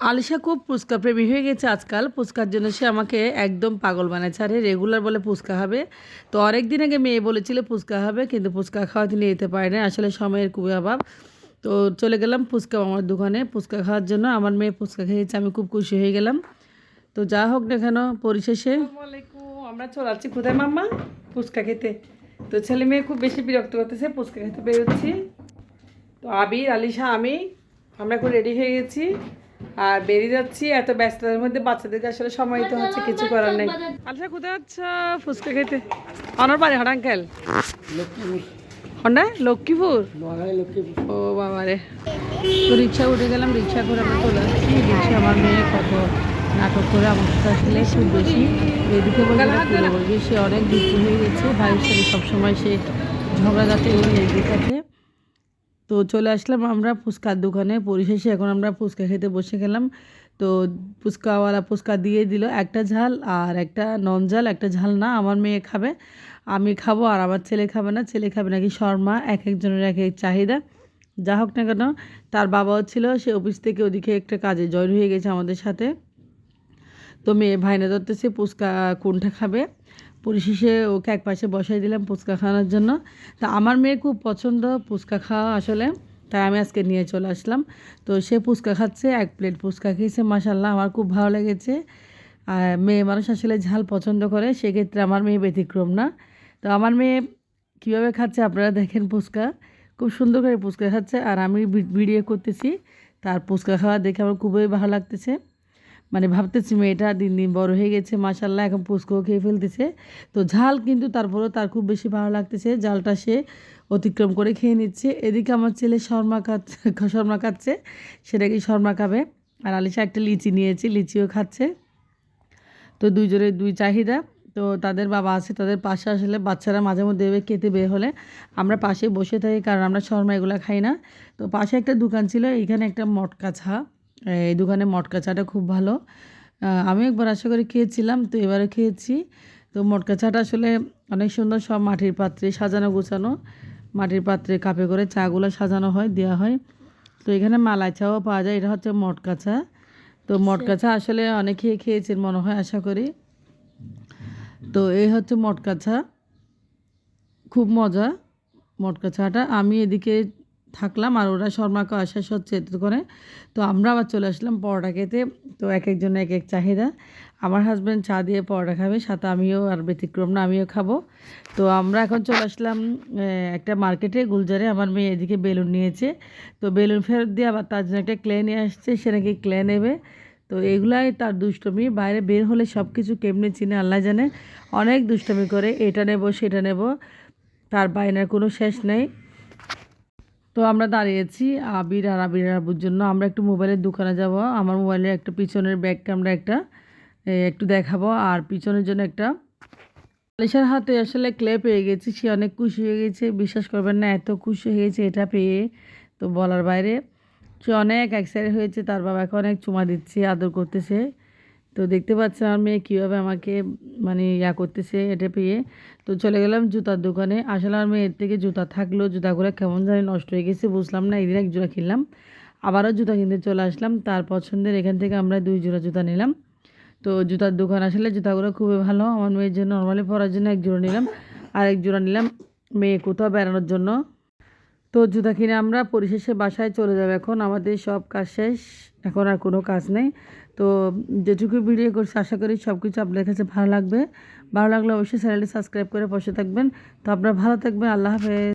আলিশা খুব ফুচকা প্রেমী হয়ে গেছে আজকাল। ফুচকার জন্য সে আমাকে একদম পাগল বানাচ্ছে। আরে রেগুলার বলে ফুচকা হবে। তো অনেক দিন আগে মেয়ে বলেছিল ফুচকা হবে, কিন্তু ফুচকা খাওয়াতে নিয়ে যেতে পারে না, আসলে সময়ের খুবই অভাব। তো চলে গেলাম ফুচকা আমার দোকানে ফুচকা খাওয়ার জন্য। আমার মেয়ে ফুচকা খেয়েছে, আমি খুব খুশি হয়ে গেলাম। তো যা হোক না কেন, পরিশেষে আমরা চলে আসছি কোথায় মাম্মা, ফুচকা খেতে। তো ছেলে মেয়ে খুব বেশি বিরক্ত করতেছে, ফুচকা খেতে বেরোচ্ছি। তো আবির, আলিশা, আমরা এখন রেডি হয়ে গেছি আর বেরিয়ে যাচ্ছি। এত ব্যস্ততার মধ্যে বাচ্চাদেরকে আসলে সময় তো হচ্ছে, কিছু করার নেই। আলিশা কোথায় যাচ্ছ? ফুচকা খেতে। অনর বাড়ি হট আঙ্কেল হন্ডা লক্ষ্মীপুর। ও বাবা রে। তো রিক্সা উঠে গেলাম, রিক্সা করে আমরা চলে আসছি। রিক্সা আমার মেয়ে কত নাটক করে আমার সাথে আসলে খুব বেশি এদিকে বলবে সে অনেক দুঃখ হয়ে গেছে। ভাইয়ের সাথে সবসময় সে ঝগড়াঝাটি করে এগিয়ে থাকে। তো চলে আসলাম আমরা ফুচকার দোকানে। পরিশেষে এখন আমরা ফুচকা খেতে বসে গেলাম। তো ফুচকাওয়ালা ফুচকা দিয়ে দিল, একটা ঝাল আর একটা নন ঝাল। একটা ঝাল না, আমার মেয়ে খাবে, আমি খাবো, আর আমার ছেলে খাবে না। ছেলে খাবে নাকি শর্মা, এক একজনের এক এক চাহিদা। যা হোক না কেন, তার বাবাও ছিল, সে অফিস থেকে ওদিকে একটা কাজে জয়েন হয়ে গেছে আমাদের সাথে। তো মেয়ে ভাইনা ধরতেছে ফুচকা কোনটা খাবে। পরিশেষে ওকে এক পাশে বসাই দিলাম ফুচকা খাওয়ানোর জন্য। তা আমার মেয়ে খুব পছন্দ ফুচকা খাওয়া আসলে, তাই আমি আজকে নিয়ে চলে আসলাম। তো সে ফুচকা খাচ্ছে, এক প্লেট ফুচকা খেয়েছে, মাশাল্লাহ আমার খুব ভালো লেগেছে। আর মেয়ে মানুষ আসলে ঝাল পছন্দ করে, সেক্ষেত্রে আমার মেয়ে ব্যতিক্রম না। তো আমার মেয়ে কীভাবে খাচ্ছে আপনারা দেখেন, ফুচকা খুব সুন্দর করে ফুচকা খাচ্ছে, আর আমি ভিডিও করতেছি। তার ফুচকা খাওয়া দেখে আমার খুবই ভালো লাগতেছে। মানে ভাবতেছি মেয়েটা দিন দিন বড় হয়ে গেছে, মাশাল্লাহ এখন পুচকো খেয়ে ফেলতেছে। তো ঝাল কিন্তু তারপরেও তার খুব বেশি ভালো লাগতেছে, জালটা সে অতিক্রম করে খেয়ে নিচ্ছে। এদিকে আমার ছেলে শর্মা খাচ্ছে, সেটা কি শর্মা খাবে। আর আলিশা একটা লিচি নিয়েছে, লিচিও খাচ্ছে। তো দুইজনের দুই চাহিদা। তো তাদের বাবা আছে, তাদের পাশে আসলে বাচ্চারা মাঝে মধ্যে এভাবে খেতে বের হলে আমরা পাশে বসে থাকি, কারণ আমরা শর্মা এগুলো খাই না। তো পাশে একটা দোকান ছিল, এইখানে একটা মটকা চা, এই দোকানে মটকা চাটা খুব ভালো। আমি একবার আশা করে খেয়েছিলাম, তো এবারে খেয়েছি। তো মটকা চাটা আসলে অনেক সুন্দর, সব মাটির পাত্রে সাজানো গোছানো, মাটির পাত্রে কাপে করে চাগুলো সাজানো হয়, দেওয়া হয়। তো এখানে মালাই চাও পাওয়া যায়, এটা হচ্ছে মটকা চা। তো মটকা চা আসলে অনেকেই খেয়েছেন মনে হয়, আশা করি। তো এই হচ্ছে মটকা চা, খুব মজা মটকা চাটা। আমি এদিকে থাকলাম আর ওরা শর্মা খাওয়া শেষ হচ্ছে এত করে। তো আমরা আবার চলে আসলাম পরোটা খেতে। তো এক একজন এক এক চাহিদা। আমার হাজব্যান্ড চা দিয়ে পরোটা খাবে, সাথে আমিও, আর ব্যতিক্রম না, আমিও খাবো। তো আমরা এখন চলে আসলাম একটা মার্কেটে, গুলজারে। আমার মেয়ে এদিকে বেলুন নিয়েছে, তো বেলুন ফেরত দিয়ে আবার তার জন্য একটা ক্লে নিয়ে আসছে, সে নাকি ক্লে নেবে। তো এগুলাই তার দুষ্টমি, বাইরে বের হলে সব কিছু কেমনে চিনে আল্লাহ জানে। অনেক দুষ্টমি করে, এটা নেব সেটা নেব, তার বায়নার কোনো শেষ নেই। তো আমরা দাঁড়িয়েছি আবির আবুর জন্য। আমরা একটু মোবাইলের দোকানে যাব, আমার মোবাইলের একটা পিছনের ব্যাক ক্যামেরা একটা একটু দেখাবো, আর পিছনের জন্য একটা। আলিশার হাতে আসলে ক্লে পেয়ে গেছি, সে অনেক খুশি হয়ে গেছে, বিশ্বাস করবেন না এত খুশি হয়ে গেছে এটা পেয়ে, তো বলার বাইরে। সে অনেক এক্সাইটেড হয়েছে, তার বাবাকে অনেক চুমা দিচ্ছে, আদর করতেছে। তো দেখতে পাচ্ছেন আমার মেয়ে কীভাবে আমাকে মানে করতেছে এটা পেয়ে। তো চলে গেলাম জুতার দোকানে। আসলে আমার মেয়ের থেকে জুতা থাকলেও জুতাগুলো কেমন জানি নষ্ট হয়ে গেছে, বুঝলাম না। একদিন এক জোড়া কিনলাম, আবারও জুতা কিনতে চলে আসলাম। তার পছন্দের এখান থেকে আমরা 2 জোড়া জুতা নিলাম। তো জুতার দোকান আসলে জুতাগুলো খুবই ভালো। আমার মেয়ের জন্য নর্মালি পরার জন্য এক জোড়া নিলাম, আর এক জোড়া নিলাম মেয়ে কোথাও বেড়ানোর জন্য। তো জুতা কিনে আমরা পরিশেষে বাসায় চলে যাব। এখন আমাদের সব কাজ শেষ, এখন আর কোনো কাজ নেই। তো যেটুকু ভিডিও করছি আশা করি সব কিছু আপনার কাছে ভালো লাগবে। ভালো লাগলে অবশ্যই চ্যানেলটি সাবস্ক্রাইব করে পাশে থাকবেন। তো আপনারা ভালো থাকবেন, আল্লাহ হাফেজ।